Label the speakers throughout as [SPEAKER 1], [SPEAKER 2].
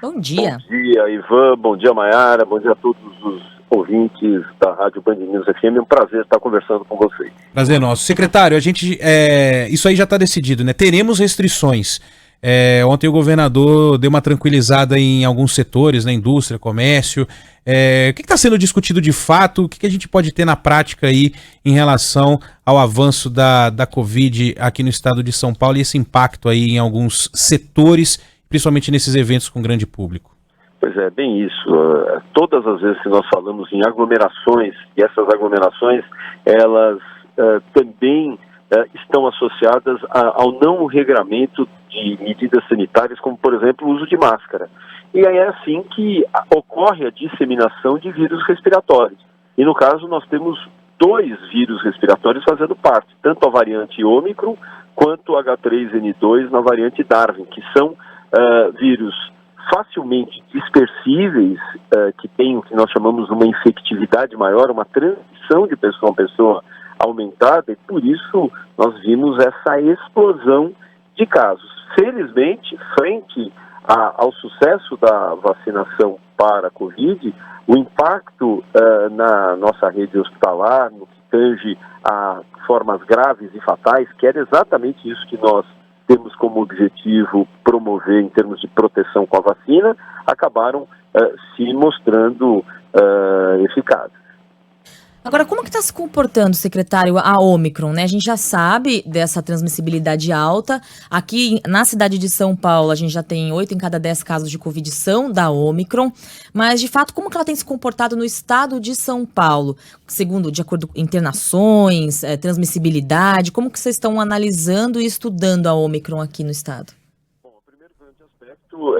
[SPEAKER 1] Bom
[SPEAKER 2] Bom
[SPEAKER 1] dia.
[SPEAKER 2] dia, Ivan. Bom dia, Mayara. Bom dia a todos os ouvintes da Rádio Band News FM. É um prazer estar conversando com vocês.
[SPEAKER 3] Prazer nosso. Secretário, isso aí já está decidido, né? Teremos restrições. Ontem o governador deu uma tranquilizada em alguns setores, na indústria, comércio. O que está sendo discutido de fato? O que a gente pode ter na prática aí em relação ao avanço da Covid aqui no estado de São Paulo e esse impacto aí em alguns setores, principalmente nesses eventos com grande público?
[SPEAKER 2] Pois é, bem isso. Todas as vezes que nós falamos em aglomerações, e essas aglomerações, elas também estão associadas ao não regramento de medidas sanitárias, como, por exemplo, o uso de máscara. E aí é assim que ocorre a disseminação de vírus respiratórios. E, no caso, nós temos 2 vírus respiratórios fazendo parte, tanto a variante Ômicron quanto o H3N2 na variante Darwin, que são vírus facilmente dispersíveis, que tem o que nós chamamos uma infectividade maior, uma transmissão de pessoa a pessoa aumentada, e por isso nós vimos essa explosão de casos. Felizmente, frente ao sucesso da vacinação para a Covid, o impacto na nossa rede hospitalar, no que tange a formas graves e fatais, que era exatamente isso que nós temos como objetivo promover em termos de proteção com a vacina, acabaram se mostrando eficazes.
[SPEAKER 1] Agora, como que está se comportando, secretário, a Ômicron, né? A gente já sabe dessa transmissibilidade alta. Aqui na cidade de São Paulo, a gente já tem 8 em cada 10 casos de Covid são da Ômicron. Mas, de fato, como que ela tem se comportado no estado de São Paulo? Segundo, de acordo com internações, transmissibilidade, como que vocês estão analisando e estudando a Ômicron aqui no estado? O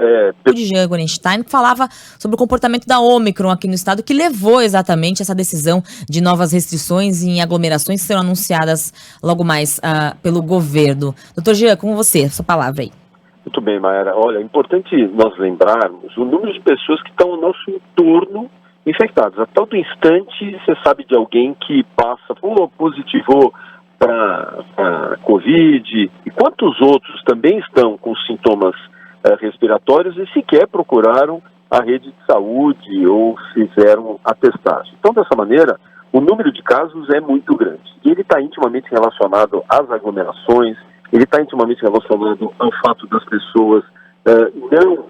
[SPEAKER 1] Jean Gorenstein falava sobre o comportamento da Ômicron aqui no estado, que levou exatamente essa decisão de novas restrições em aglomerações que serão anunciadas logo mais pelo governo. Doutor Jean, com você, sua palavra aí.
[SPEAKER 2] Muito bem, Mayara. Olha, é importante nós lembrarmos o número de pessoas que estão ao nosso entorno infectadas. A todo instante, você sabe de alguém que passa, positivou para Covid, e quantos outros também estão com sintomas respiratórios e sequer procuraram a rede de saúde ou fizeram a testagem. Então, dessa maneira, o número de casos é muito grande. E ele está intimamente relacionado às aglomerações, ele está intimamente relacionado ao fato das pessoas não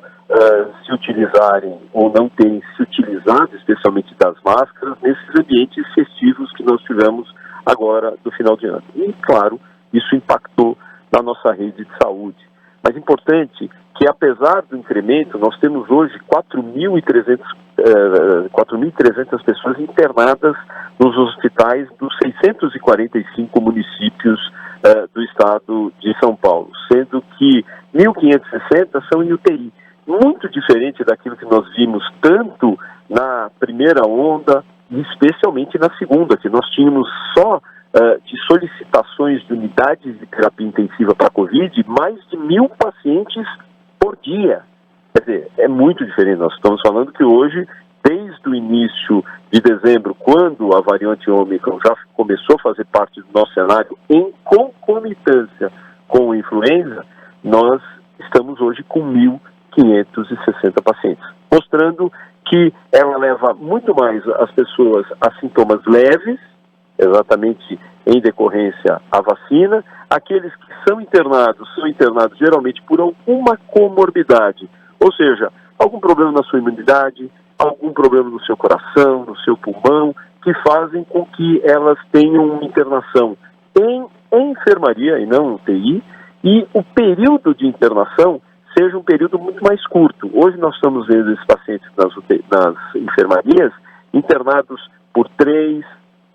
[SPEAKER 2] se utilizarem ou não terem se utilizado, especialmente das máscaras, nesses ambientes festivos que nós tivemos agora do final de ano. E, claro, isso impactou na nossa rede de saúde. Mas é importante que, apesar do incremento, nós temos hoje 4.300 pessoas internadas nos hospitais dos 645 municípios do estado de São Paulo, sendo que 1.560 são em UTI. Muito diferente daquilo que nós vimos tanto na primeira onda, e especialmente na segunda, que nós tínhamos só de solicitações de unidades de terapia intensiva para a Covid, mais de 1.000 pacientes por dia. Quer dizer, é muito diferente. Nós estamos falando que hoje, desde o início de dezembro, quando a variante Ômicron já começou a fazer parte do nosso cenário em concomitância com a influenza, nós estamos hoje com 1.560 pacientes, mostrando que ela leva muito mais as pessoas a sintomas leves, exatamente em decorrência à vacina. Aqueles que são internados geralmente por alguma comorbidade, ou seja, algum problema na sua imunidade, algum problema no seu coração, no seu pulmão, que fazem com que elas tenham uma internação em enfermaria e não UTI, e o período de internação seja um período muito mais curto. Hoje nós estamos vendo esses pacientes nas enfermarias internados por 3,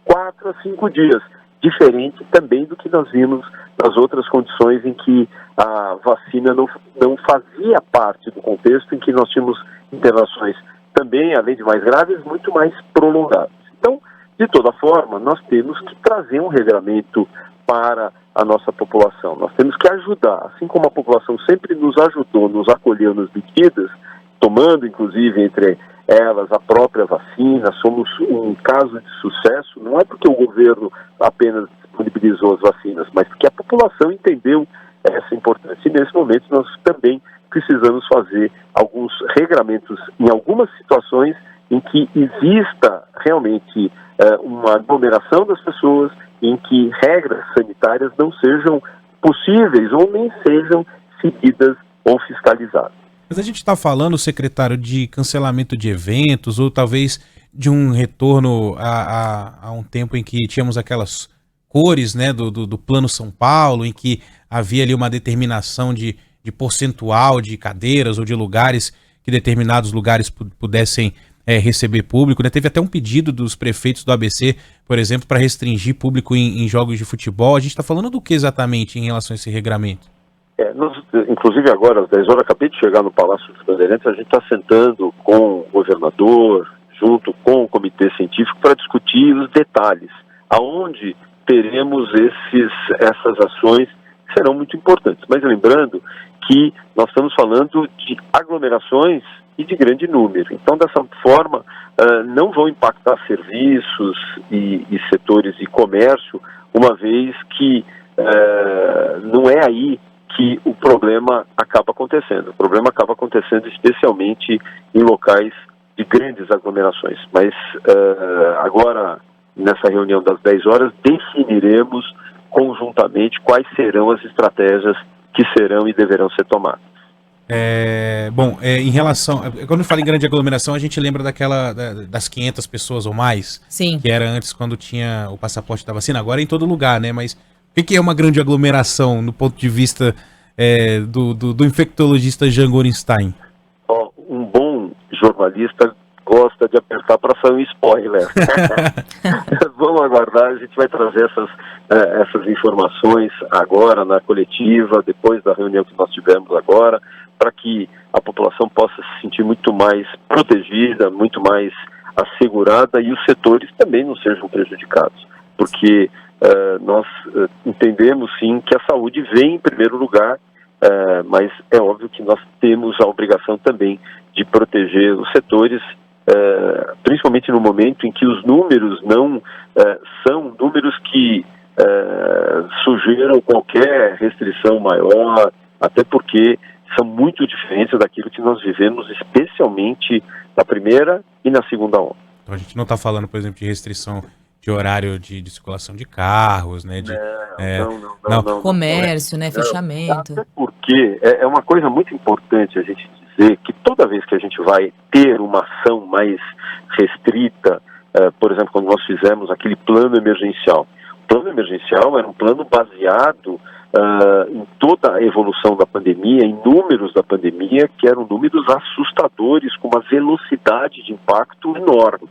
[SPEAKER 2] 4 a 5 dias, diferente também do que nós vimos nas outras condições em que a vacina não fazia parte do contexto, em que nós tínhamos internações também, além de mais graves, muito mais prolongadas. Então, de toda forma, nós temos que trazer um regramento para a nossa população. Nós temos que ajudar, assim como a população sempre nos ajudou, nos acolheu nas medidas, tomando inclusive entre elas a própria vacina. Somos um caso de sucesso, não é porque o governo apenas disponibilizou as vacinas, mas porque a população entendeu essa importância. E nesse momento nós também precisamos fazer alguns regramentos em algumas situações em que exista realmente uma aglomeração das pessoas, em que regras sanitárias não sejam possíveis ou nem sejam seguidas ou fiscalizadas.
[SPEAKER 3] Mas a gente está falando, secretário, de cancelamento de eventos ou talvez de um retorno a um tempo em que tínhamos aquelas cores, né, do Plano São Paulo, em que havia ali uma determinação de percentual de cadeiras ou de lugares, que determinados lugares pudessem receber público, né? Teve até um pedido dos prefeitos do ABC, por exemplo, para restringir público em jogos de futebol. A gente está falando do que exatamente em relação a esse regramento?
[SPEAKER 2] Inclusive agora, às 10 horas, acabei de chegar no Palácio dos Bandeirantes, a gente está sentando com o governador, junto com o comitê científico, para discutir os detalhes, aonde teremos essas ações que serão muito importantes. Mas lembrando que nós estamos falando de aglomerações e de grande número. Então, dessa forma, não vão impactar serviços e setores de comércio, uma vez que não é aí que o problema acaba acontecendo. O problema acaba acontecendo especialmente em locais de grandes aglomerações. Mas agora, nessa reunião das 10 horas, definiremos conjuntamente quais serão as estratégias que serão e deverão ser tomadas.
[SPEAKER 3] Em relação... Quando eu falo em grande aglomeração, a gente lembra das 500 pessoas ou mais.
[SPEAKER 1] Sim.
[SPEAKER 3] Que era antes, quando tinha o passaporte da vacina. Agora é em todo lugar, né? Mas o que é uma grande aglomeração no ponto de vista do infectologista Jean Gorenstein?
[SPEAKER 2] Um bom jornalista gosta de apertar para sair um spoiler. Vamos aguardar, a gente vai trazer essas informações agora na coletiva, depois da reunião que nós tivemos agora, para que a população possa se sentir muito mais protegida, muito mais assegurada e os setores também não sejam prejudicados. Porque nós entendemos sim que a saúde vem em primeiro lugar, mas é óbvio que nós temos a obrigação também de proteger os setores, principalmente no momento em que os números não são números que sugeram qualquer restrição maior, até porque são muito diferentes daquilo que nós vivemos, especialmente na primeira e na segunda onda.
[SPEAKER 3] Então a gente não está falando, por exemplo, de restrição de horário de circulação de carros, né?
[SPEAKER 1] Não. Comércio, né? Fechamento.
[SPEAKER 2] Até porque é uma coisa muito importante a gente dizer que toda vez que a gente vai ter uma ação mais restrita, por exemplo, quando nós fizemos aquele plano emergencial. O plano emergencial era um plano baseado em toda a evolução da pandemia, em números da pandemia, que eram números assustadores, com uma velocidade de impacto enorme.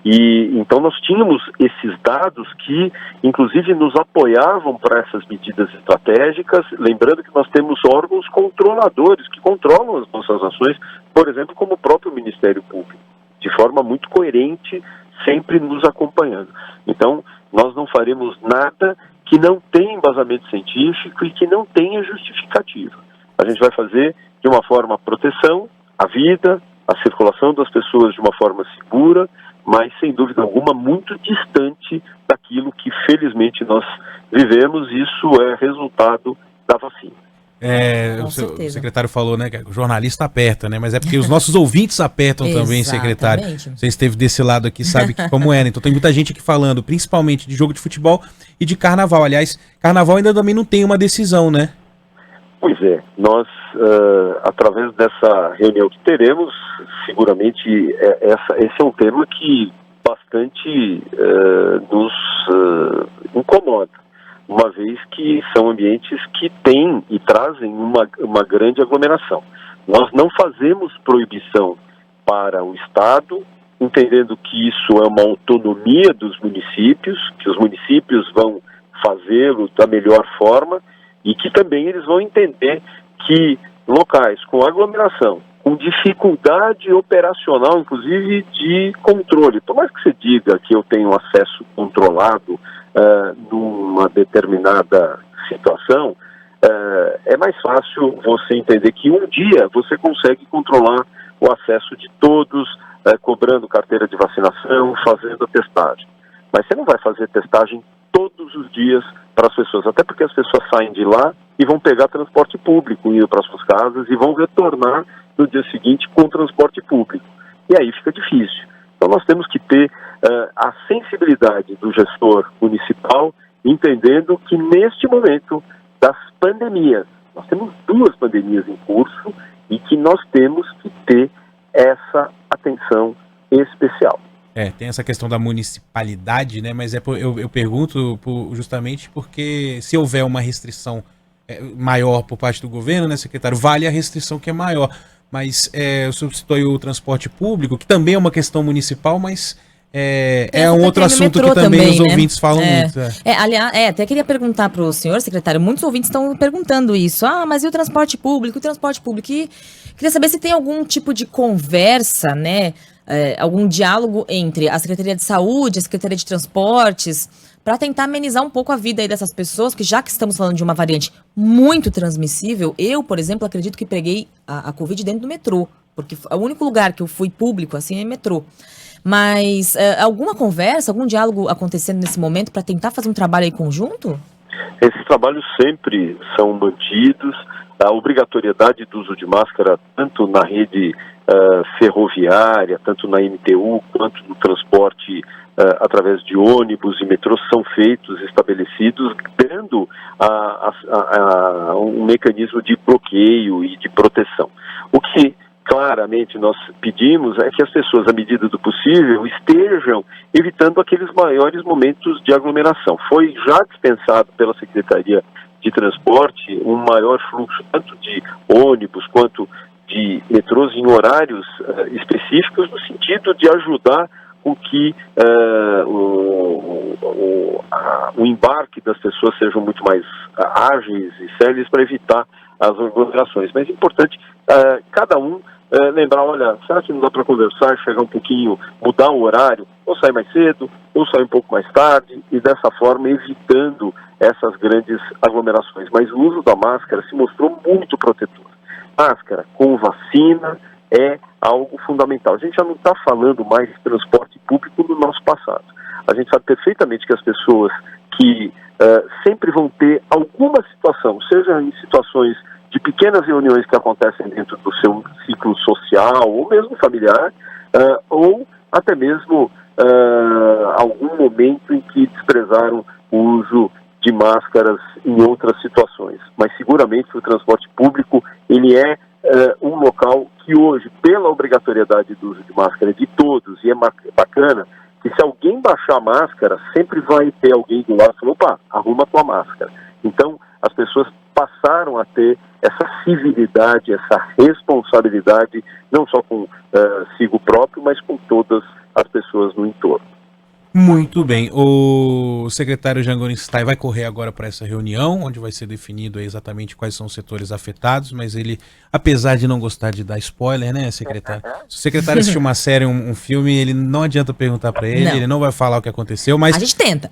[SPEAKER 2] E então nós tínhamos esses dados que, inclusive, nos apoiavam para essas medidas estratégicas, lembrando que nós temos órgãos controladores que controlam as nossas ações, por exemplo, como o próprio Ministério Público, de forma muito coerente, sempre nos acompanhando. Então, nós não faremos nada que não tenha embasamento científico e que não tenha justificativa. A gente vai fazer de uma forma a proteção, a vida, a circulação das pessoas de uma forma segura, mas sem dúvida alguma muito distante daquilo que felizmente nós vivemos. Isso é resultado da vacina.
[SPEAKER 3] O secretário falou, né, que o jornalista aperta, né, mas é porque os nossos ouvintes apertam também, secretário. Você esteve desse lado aqui, sabe como é, né? Então tem muita gente aqui falando, principalmente de jogo de futebol e de carnaval. Aliás, carnaval ainda também não tem uma decisão, né?
[SPEAKER 2] Pois é, nós, através dessa reunião que teremos, seguramente esse é um tema que bastante nos incomoda, uma vez que são ambientes que têm e trazem uma grande aglomeração. Nós não fazemos proibição para o Estado, entendendo que isso é uma autonomia dos municípios, que os municípios vão fazê-lo da melhor forma, e que também eles vão entender que locais com aglomeração, com dificuldade operacional, inclusive de controle, por mais que você diga que eu tenho acesso controlado numa determinada situação, é mais fácil você entender que um dia você consegue controlar o acesso de todos, cobrando carteira de vacinação, fazendo a testagem. Mas você não vai fazer testagem todos os dias para as pessoas, até porque as pessoas saem de lá e vão pegar transporte público, indo para suas casas e vão retornar no dia seguinte com transporte público. E aí fica difícil. Então nós temos que ter a sensibilidade do gestor municipal, entendendo que neste momento das pandemias, nós temos 2 pandemias em curso e que nós temos que ter essa atenção especial.
[SPEAKER 3] Tem essa questão da municipalidade, né? Mas eu pergunto justamente porque se houver uma restrição maior por parte do governo, né, secretário, vale a restrição que é maior. Mas o senhor citou aí o transporte público, que também é uma questão municipal, mas é um outro assunto que também os ouvintes falam muito.
[SPEAKER 1] Aliás, até queria perguntar para o senhor, secretário, muitos ouvintes estão perguntando isso. Mas e o transporte público? O transporte público? E queria saber se tem algum tipo de conversa, né? Algum diálogo entre a Secretaria de Saúde, a Secretaria de Transportes, para tentar amenizar um pouco a vida aí dessas pessoas, que já que estamos falando de uma variante muito transmissível, eu, por exemplo, acredito que peguei a Covid dentro do metrô, porque o único lugar que eu fui público, assim, é metrô. Mas alguma conversa, algum diálogo acontecendo nesse momento para tentar fazer um trabalho aí conjunto?
[SPEAKER 2] Esses trabalhos sempre são mantidos. A obrigatoriedade do uso de máscara, tanto na rede ferroviária, tanto na MTU, quanto no transporte através de ônibus e metrôs, são feitos, estabelecidos, dando um mecanismo de bloqueio e de proteção. O que claramente nós pedimos é que as pessoas, à medida do possível, estejam evitando aqueles maiores momentos de aglomeração. Foi já dispensado pela Secretaria de Transporte um maior fluxo tanto de ônibus quanto de metrôs em horários específicos, no sentido de ajudar com que o embarque das pessoas sejam muito mais ágeis e céleres para evitar as aglomerações. Mas é importante cada um lembrar, olha, será que não dá para conversar, chegar um pouquinho, mudar o horário, ou sair mais cedo, ou sair um pouco mais tarde, e dessa forma evitando essas grandes aglomerações. Mas o uso da máscara se mostrou muito protetor. Máscara com vacina é algo fundamental. A gente já não está falando mais de transporte público no nosso passado. A gente sabe perfeitamente que as pessoas que sempre vão ter alguma situação, seja em situações de pequenas reuniões que acontecem dentro do seu ciclo social, ou mesmo familiar, ou até mesmo algum momento em que desprezaram o uso de máscaras em outras situações. Mas seguramente o transporte público, ele é um local que hoje, pela obrigatoriedade do uso de máscara de todos, e é bacana, que se alguém baixar a máscara, sempre vai ter alguém do lado falando, opa, arruma a tua máscara. Então, as pessoas passaram a ter essa civilidade, essa responsabilidade, não só consigo próprio, mas com todas as pessoas no entorno.
[SPEAKER 3] Muito bem. O secretário Jean Gorenstein vai correr agora para essa reunião, onde vai ser definido exatamente quais são os setores afetados, mas ele, apesar de não gostar de dar spoiler, né, secretário? Se o secretário assistir uma série, um filme, ele não adianta perguntar para ele, ele não vai falar o que aconteceu, mas...
[SPEAKER 1] A gente tenta.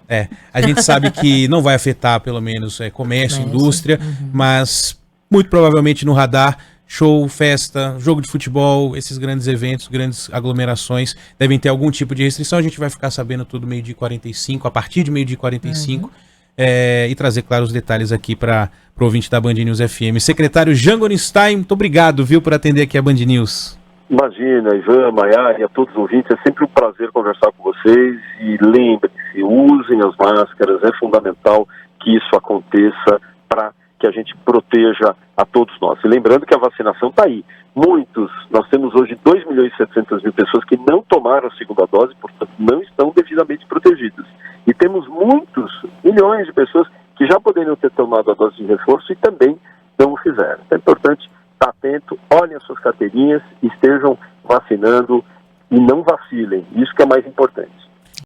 [SPEAKER 3] A gente sabe que não vai afetar, pelo menos, comércio, indústria, mas muito provavelmente no radar... Show, festa, jogo de futebol, esses grandes eventos, grandes aglomerações devem ter algum tipo de restrição. A gente vai ficar sabendo tudo meio-dia 45, a partir de meio-dia 45, e trazer, claro, os detalhes aqui para o ouvinte da Band News FM. Secretário Jean Gorenstein, muito obrigado, viu, por atender aqui a Band News.
[SPEAKER 2] Imagina, Ivan, Maiara e a todos os ouvintes, é sempre um prazer conversar com vocês e lembrem-se, usem as máscaras, é fundamental que isso aconteça para que a gente proteja a todos nós. E lembrando que a vacinação está aí. Nós temos hoje 2.700.000 pessoas que não tomaram a segunda dose, portanto não estão devidamente protegidas. E temos milhões de pessoas que já poderiam ter tomado a dose de reforço e também não o fizeram. Então é importante estar atento, olhem as suas carteirinhas, estejam vacinando e não vacilem. Isso que é mais importante.